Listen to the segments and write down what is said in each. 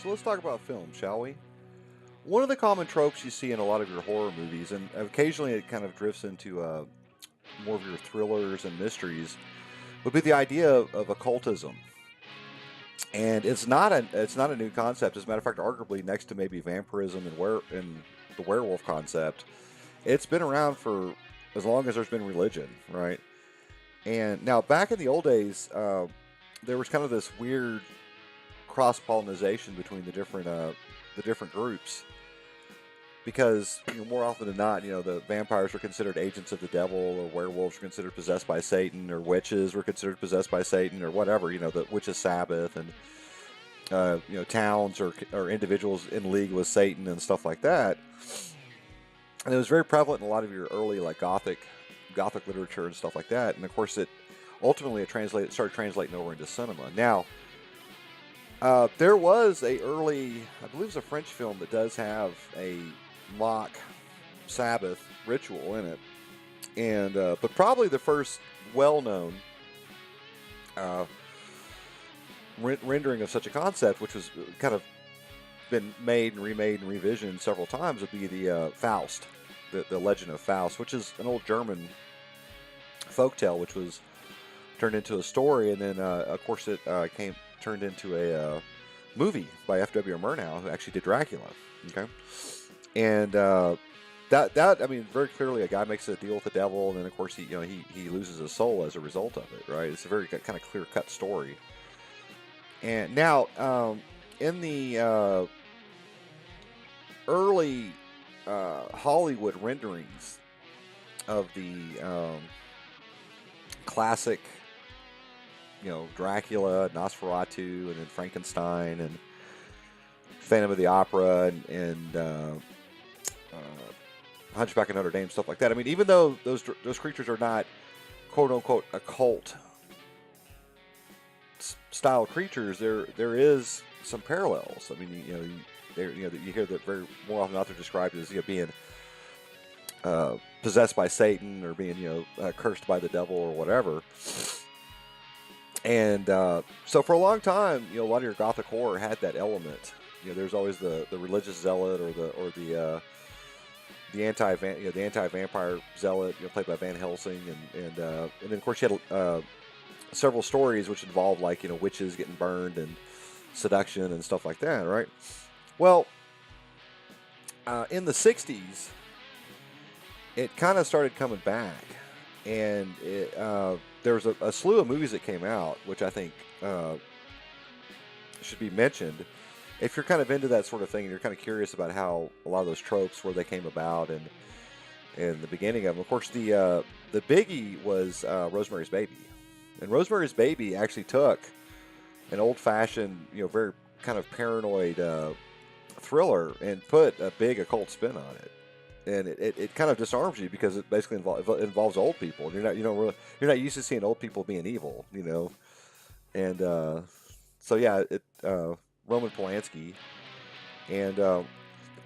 So let's talk about film, shall we? One of the common tropes you see in a lot of your horror movies, and occasionally it kind of drifts into more of your thrillers and mysteries, would be the idea of occultism. And it's not a new concept. As a matter of fact, arguably next to maybe vampirism and the werewolf concept, it's been around for as long as there's been religion, right? And now back in the old days, there was kind of this weird cross pollination between the different groups because more often than not, the vampires were considered agents of the devil, or werewolves were considered possessed by Satan, or witches were considered possessed by Satan, or whatever. The witches' Sabbath, and towns or individuals in league with Satan and stuff like that. And it was very prevalent in a lot of your early like Gothic literature and stuff like that. And of course, it started translating over into cinema. Now, there was I believe it's a French film that does have a mock Sabbath ritual in it, and but probably the first well-known rendering of such a concept, which was kind of been made and remade and revisioned several times, would be the Faust, the Legend of Faust, which is an old German folktale, which was turned into a story, and then of course it turned into a movie by F.W. Murnau, who actually did Dracula. Okay, and that I mean, very clearly, a guy makes a deal with the devil, and then of course he loses his soul as a result of it. Right? It's a very kind of clear cut story. And now, in the early Hollywood renderings of the classic, Dracula, Nosferatu, and then Frankenstein, and Phantom of the Opera, and Hunchback of Notre Dame, stuff like that. I mean, even though those creatures are not quote unquote occult style creatures, there is some parallels. I mean, you hear that very more often not they're described as being possessed by Satan, or being cursed by the devil, or whatever. And so for a long time, a lot of your Gothic horror had that element. There's always the religious zealot, or the anti-vampire zealot, played by Van Helsing, and then of course you had several stories which involve witches getting burned and seduction and stuff like that, right? Well, in the 60s, it kind of started coming back, and there was a slew of movies that came out, which I think should be mentioned. If you're kind of into that sort of thing, and you're kind of curious about how a lot of those tropes, where they came about, and the beginning of them. Of course, the biggie was Rosemary's Baby. And Rosemary's Baby actually took an old-fashioned, very kind of paranoid thriller and put a big occult spin on it. And it kind of disarms you, because it basically involves old people. You're not used to seeing old people being evil, And so yeah, Roman Polanski, and it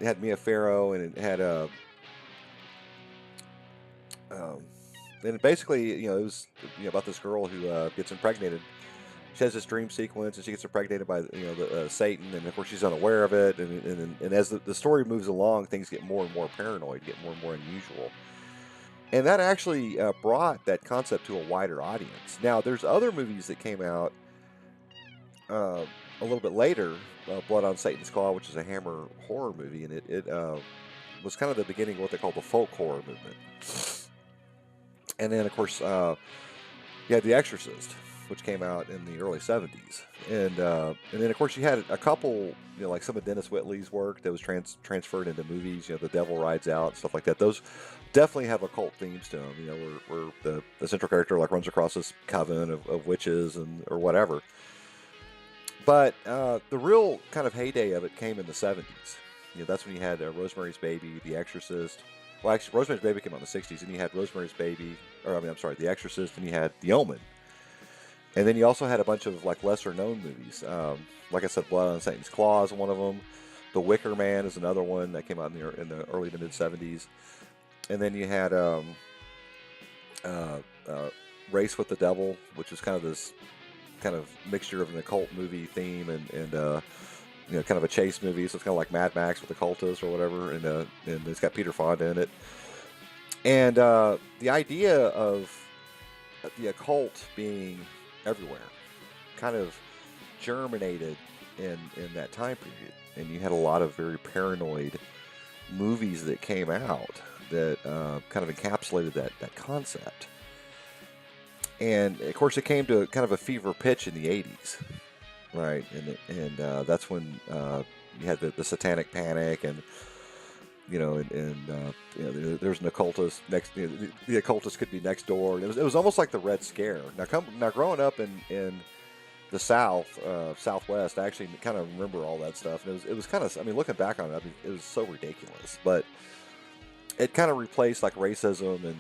had Mia Farrow, and it had and basically, it was about this girl who gets impregnated. She has this dream sequence, and she gets impregnated by Satan, and of course she's unaware of it. And as the story moves along, things get more and more paranoid, get more and more unusual. And that actually brought that concept to a wider audience. Now, there's other movies that came out a little bit later, Blood on Satan's Claw, which is a Hammer horror movie, and it was kind of the beginning of what they call the folk horror movement. And then, of course, you had The Exorcist, which came out in the early 70s. And then, of course, you had a couple, like some of Dennis Whitley's work that was transferred into movies, The Devil Rides Out, stuff like that. Those definitely have occult themes to them, where the central character runs across this coven of witches or whatever. But the real kind of heyday of it came in the 70s. That's when you had Rosemary's Baby, The Exorcist. Well, actually, Rosemary's Baby came out in the 60s, and you had Rosemary's Baby, The Exorcist, and you had The Omen. And then you also had a bunch of lesser-known movies. Like I said, Blood on Satan's Claw is one of them. The Wicker Man is another one that came out in the early to mid-70s. And then you had Race with the Devil, which was kind of this kind of mixture of an occult movie theme and kind of a chase movie, so it's kind of like Mad Max with occultists or whatever, and it's got Peter Fonda in it. And the idea of the occult being everywhere kind of germinated in that time period, and you had a lot of very paranoid movies that came out that kind of encapsulated that concept. And of course, it came to kind of a fever pitch in the '80s, right? And that's when you had the Satanic Panic, and there's an occultist next. The occultist could be next door. And it was almost like the Red Scare. Now growing up in the South, Southwest, I actually kind of remember all that stuff. And it was kind of, I mean, looking back on it, it was so ridiculous. But it kind of replaced like racism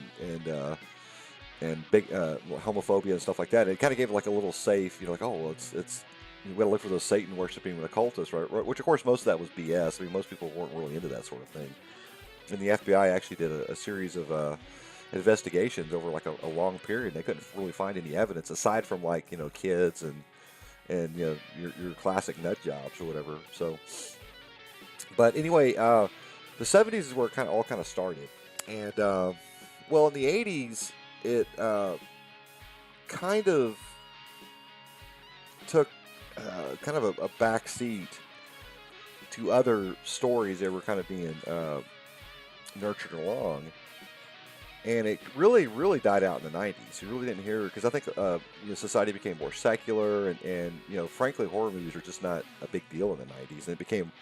and big homophobia and stuff like that. It kind of gave it like a little safe, like, oh, well, it's we got to look for those Satan worshiping occultists, right? Which of course most of that was BS. I mean, most people weren't really into that sort of thing. And the FBI actually did a series of investigations over like a long period. They couldn't really find any evidence aside from like kids and your classic nut jobs or whatever. So, but anyway, the '70s is where it all kind of started, and well, in the '80s it kind of took kind of a back seat to other stories that were kind of being nurtured along, and it really, really died out in the '90s. You really didn't hear, because I think society became more secular, and frankly, horror movies were just not a big deal in the '90s. And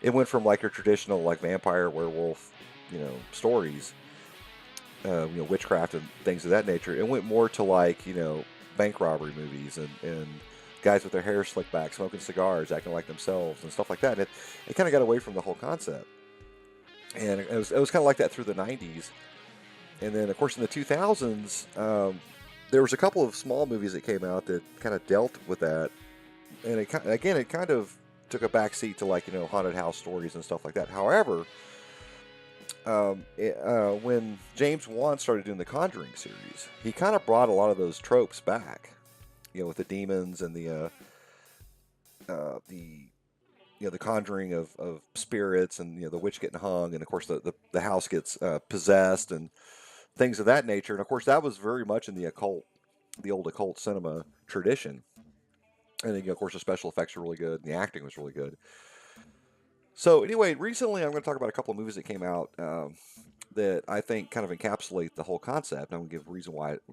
it went from like your traditional like vampire, werewolf, stories, witchcraft and things of that nature. It went more to like bank robbery movies and guys with their hair slicked back, smoking cigars, acting like themselves, and stuff like that. And it kind of got away from the whole concept. And it was kind of like that through the '90s. And then, of course, in the 2000s, there was a couple of small movies that came out that kind of dealt with that. And it kind of took a backseat to like, haunted house stories and stuff like that. However, when James Wan started doing the Conjuring series, he kind of brought a lot of those tropes back, with the demons and the conjuring of spirits, and the witch getting hung, and of course the house gets possessed and things of that nature. And of course that was very much in the old occult cinema tradition. And then of course the special effects were really good and the acting was really good. So anyway, recently I'm going to talk about a couple of movies that came out that I think kind of encapsulate the whole concept. I'm going to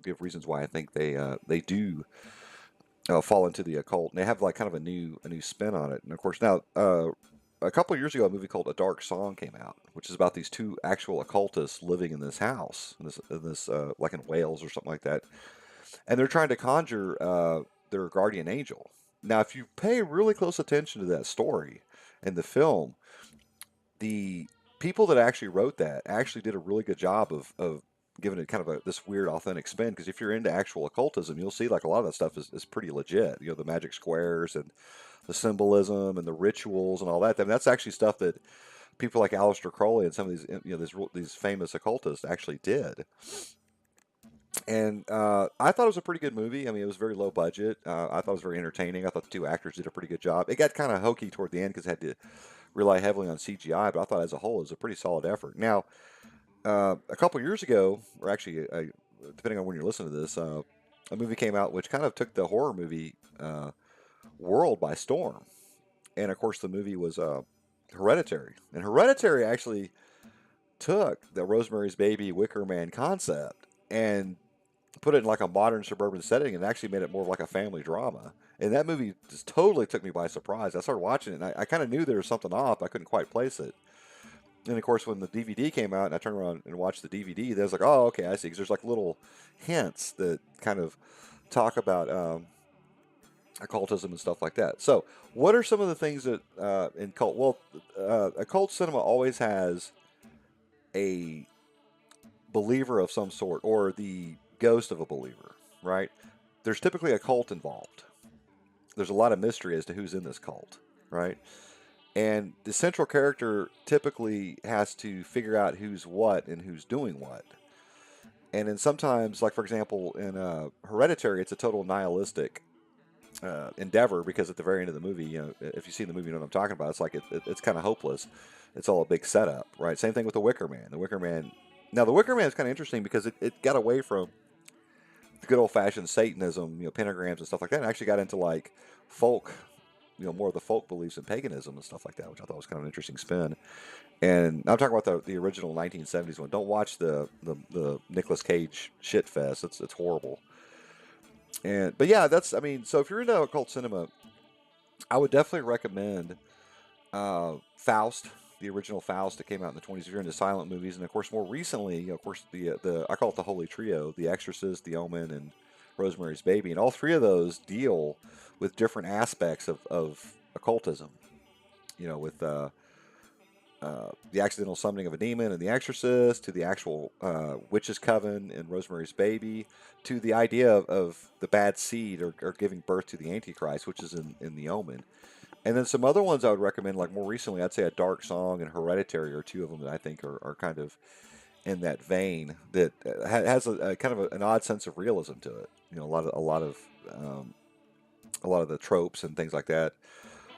give reasons why I think they do fall into the occult, and they have like kind of a new spin on it. And of course now, a couple of years ago, a movie called A Dark Song came out, which is about these two actual occultists living in this house, in this like in Wales or something like that, and they're trying to conjure their guardian angel. Now, if you pay really close attention to that story in the film, the people that actually wrote that actually did a really good job of giving it kind of this weird authentic spin. Because if you're into actual occultism, you'll see like a lot of that stuff is pretty legit. The magic squares and the symbolism and the rituals and all that. I mean, that's actually stuff that people like Aleister Crowley and some of these these famous occultists actually did. And I thought it was a pretty good movie. I mean, it was very low budget. I thought it was very entertaining. I thought the two actors did a pretty good job. It got kind of hokey toward the end because it had to rely heavily on CGI, but I thought as a whole it was a pretty solid effort. Now, a couple years ago, or actually, depending on when you're listening to this, a movie came out which kind of took the horror movie world by storm. And of course, the movie was Hereditary. And Hereditary actually took the Rosemary's Baby Wicker Man concept and put it in like a modern suburban setting, and actually made it more of like a family drama. And that movie just totally took me by surprise. I started watching it, and I kind of knew there was something off. I couldn't quite place it. And of course, when the DVD came out, and I turned around and watched the DVD, there's like, oh, okay, I see. Because there's like little hints that kind of talk about occultism and stuff like that. So, what are some of the things that in cult? Well, occult cinema always has a believer of some sort, or the ghost of a believer, right? There's typically a cult involved. There's a lot of mystery as to who's in this cult, right? And the central character typically has to figure out who's what and who's doing what. And then sometimes, like for example, in Hereditary, it's a total nihilistic endeavor, because at the very end of the movie, if you see the movie, you know what I'm talking about. It's like it's kind of hopeless. It's all a big setup, right? Same thing with the Wicker Man. The Wicker Man. Now the Wicker Man is kind of interesting because it got away from the good old fashioned Satanism, pentagrams and stuff like that, and actually got into like folk, more of the folk beliefs and paganism and stuff like that, which I thought was kind of an interesting spin. And I'm talking about the original 1970s one. Don't watch the Nicolas Cage shit fest. It's horrible. But yeah, so if you're into occult cinema, I would definitely recommend Faust, the original Faust that came out in the 20s. If you're into silent movies, and of course more recently, of course the I call it the Holy Trio: The Exorcist, The Omen, and Rosemary's Baby, and all three of those deal with different aspects of occultism. With the accidental summoning of a demon in The Exorcist, to the actual witch's coven in Rosemary's Baby, to the idea of the bad seed or giving birth to the Antichrist, which is in The Omen. And then some other ones I would recommend, like more recently, I'd say A Dark Song and Hereditary are two of them that I think are kind of in that vein, that has a kind of an odd sense of realism to it. Um, a lot of the tropes and things like that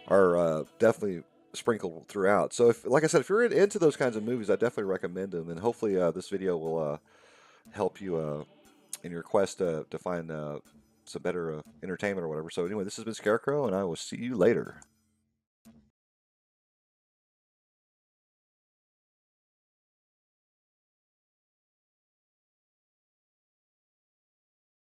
are definitely sprinkled throughout. So, like I said, if you're into those kinds of movies, I definitely recommend them. And hopefully, this video will help you in your quest to find some better entertainment or whatever. So, anyway, this has been Scarecrow, and I will see you later.